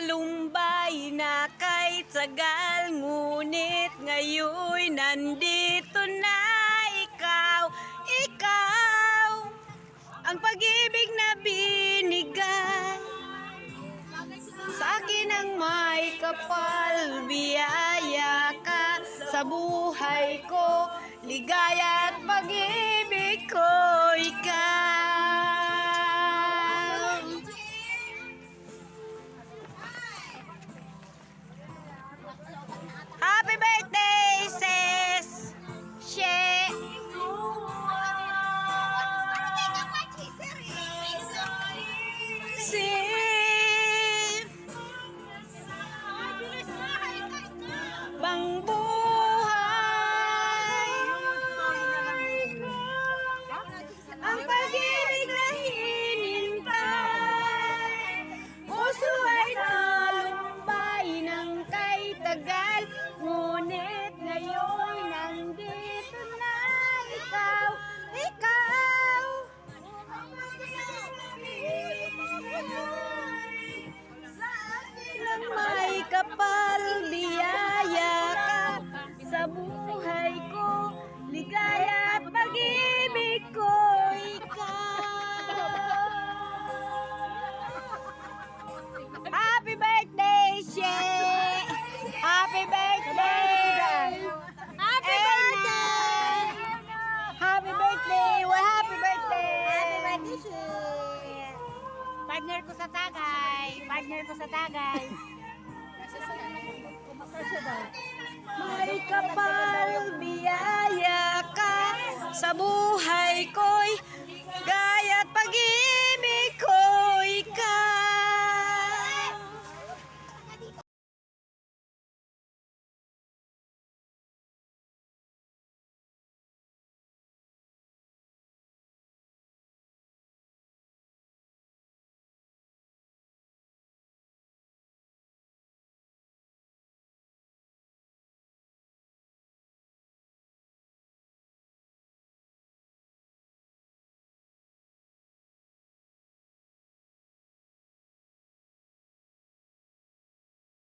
talumbay na kay tagal, ngunit ngayon nandito na ikaw. Ikaw ang pag-ibig na binigay sa akin ang may kapal. Biyaya ka sa buhay ko, ligaya at pag-ibig ko ikaw. Happy birthday, sis! She! Bang buhay ang pag-ibig na hinintay, puso ay talumbay ng kay tagal, ngunit ngayon nandito na ikaw. Ikaw sa akin ang may kapal. Biyaya ka sa buhay ko, ligaya at pag-ibig ko ikaw. Happy birthday, She! Happy birthday! Happy birthday! Happy birthday! Well, happy birthday! Happy birthday, She! Partner ko sa Tagay! Partner ko sa Tagay! May kapal, biyaya ka sa buhay ko'y gaya at pag-ibig.